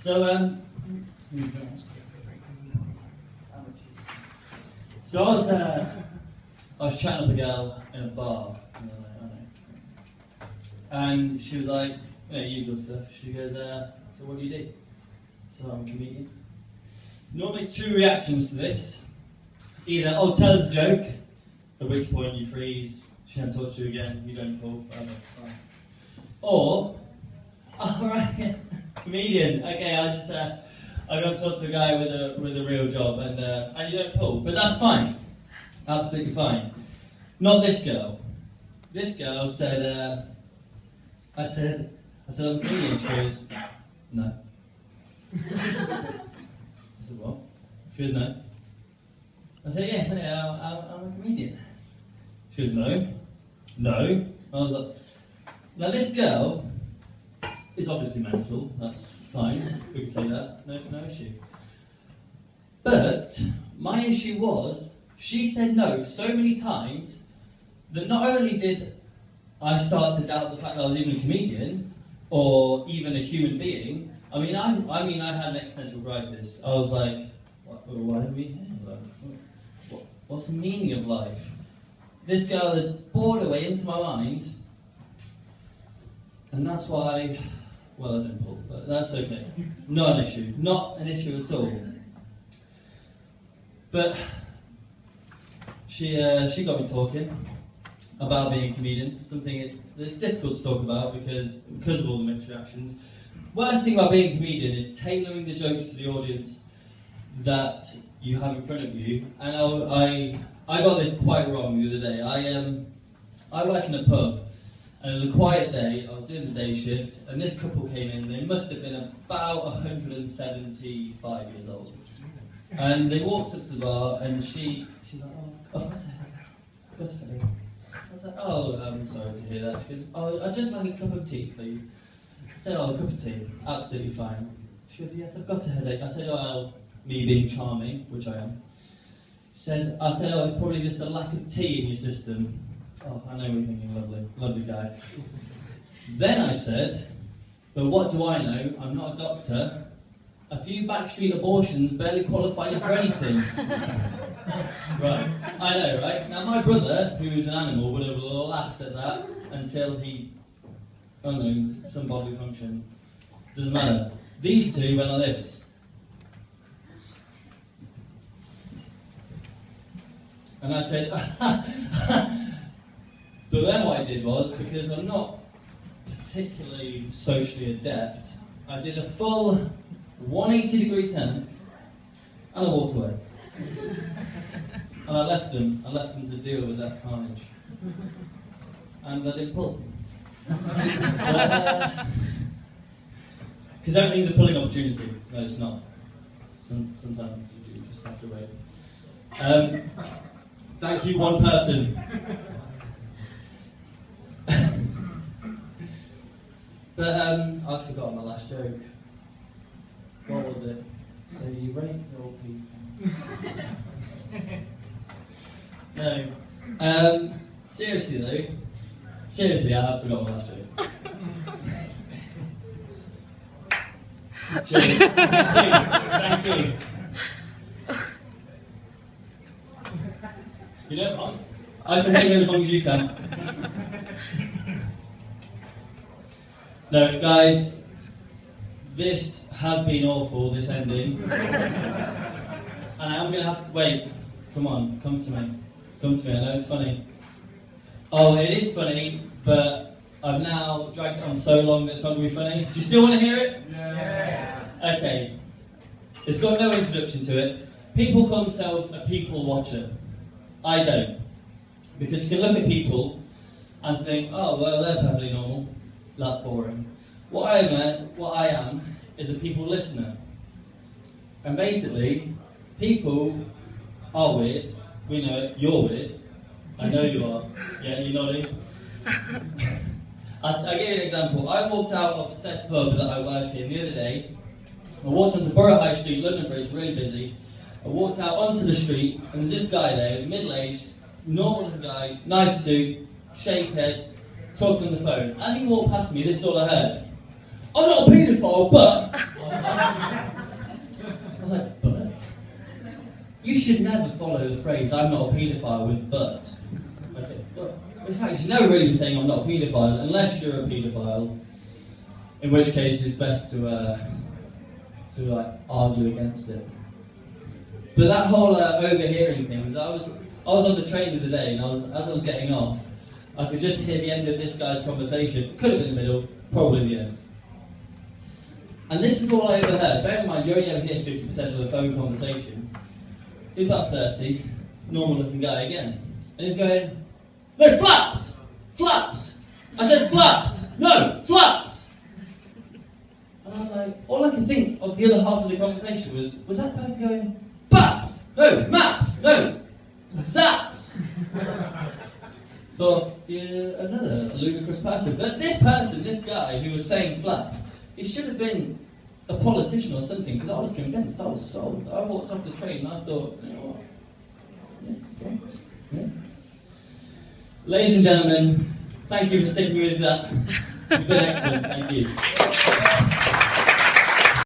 So I was chatting up a girl in a bar, and she was like, usual stuff. She goes, so what do you do? So I'm a comedian. Normally 2 reactions to this. Either, oh, tell us a joke, at which point you freeze, she don't talk to you again, you don't pull, whatever. Or, alright, comedian, okay, I go and talk to a guy with a real job, and you don't pull, but that's fine, absolutely fine. Not this girl. This girl said, I said I'm a comedian. She goes, no. I said, what? She goes, no. I said, yeah, I'm a comedian. She goes, no. I was like, now this girl is obviously mental, that's fine, we can say that, no issue. But my issue was, she said no so many times that not only did I start to doubt the fact that I was even a comedian, or even a human being, I mean, I had an existential crisis. I was like, why are we here? What's the meaning of life? This girl had bored her way into my mind, and that's why I didn't pull, but that's okay. Not an issue at all. But she got me talking about being a comedian, something that's difficult to talk about because of all the mixed reactions. Worst thing about being a comedian is tailoring the jokes to the audience that you have in front of you. And I got this quite wrong the other day. I work in a pub, and it was a quiet day. I was doing the day shift, and this couple came in. They must have been about 175 years old. And they walked up to the bar, and she's like, oh, I've got a headache. I was like, oh, I'm sorry to hear that. She goes, oh, I'd just like a cup of tea, please. I said, oh, a cup of tea, absolutely fine. She goes, yes, I've got a headache. I said, oh, me being charming, which I am. I said, oh, it's probably just a lack of tea in your system. Oh, I know we're thinking, lovely guy. Then I said, but what do I know? I'm not a doctor. A few backstreet abortions barely qualify you for anything. Right, I know, right? Now my brother, who's an animal, would have laughed at that until he, I don't know, some bodily function. Doesn't matter. These two went like this. And I said, but then what I did was, because I'm not particularly socially adept, I did a full 180-degree turn, and I walked away. And I left them to deal with that carnage. And I didn't pull. Because everything's a pulling opportunity. No, it's not. Sometimes you just have to wait. Thank you, one person. But I've forgotten my last joke. What was it? So you rape old people. No. Seriously though. Seriously, I have forgotten my last joke. Cheers. Thank you. You know what? I can hear as long as you can. No, guys, this has been awful, this ending. And I'm going to have to... Wait, come on, come to me. Come to me, I know it's funny. Oh, it is funny, but I've now dragged it on so long that it's not going to be funny. Do you still want to hear it? Yeah. Okay. It's got no introduction to it. People call themselves a people watcher. I don't. Because you can look at people and think, oh, well, they're perfectly normal. That's boring. What I am is a people listener. And basically, people are weird. We know it. You're weird. I know you are. Yeah, you're nodding. I'll give you an example. I walked out of said pub that I work in the other day. I walked onto Borough High Street, London Bridge, really busy. I walked out onto the street, and there's this guy there, middle-aged, normal guy, nice suit, shaved head, talking on the phone. As he walked past me, this is all I heard. I'm not a paedophile, but... you should never follow the phrase, I'm not a paedophile with but. Okay, well, in fact, you should never really be saying I'm not a paedophile unless you're a paedophile, in which case it's best to like argue against it. But that whole overhearing thing, I was on the train the other day, and as I was getting off, I could just hear the end of this guy's conversation. Could have been the middle, probably the end. And this is all I overheard. Bear in mind, you only ever hear 50% of the phone conversation. He was about 30, normal-looking guy again, and he's going, "No, flaps! Flaps! I said flaps! No, flaps!" And I was like, all I could think of the other half of the conversation was that person going, "Baps! No, maps! No, zaps!" Thought, yeah, another ludicrous person. But this person, this guy who was saying flaps, he should have been a politician or something, because I was convinced, I was sold. I walked off the train and I thought, you know what? Yeah, flaps. Yeah. Ladies and gentlemen, thank you for sticking with that. You've been excellent. Thank you.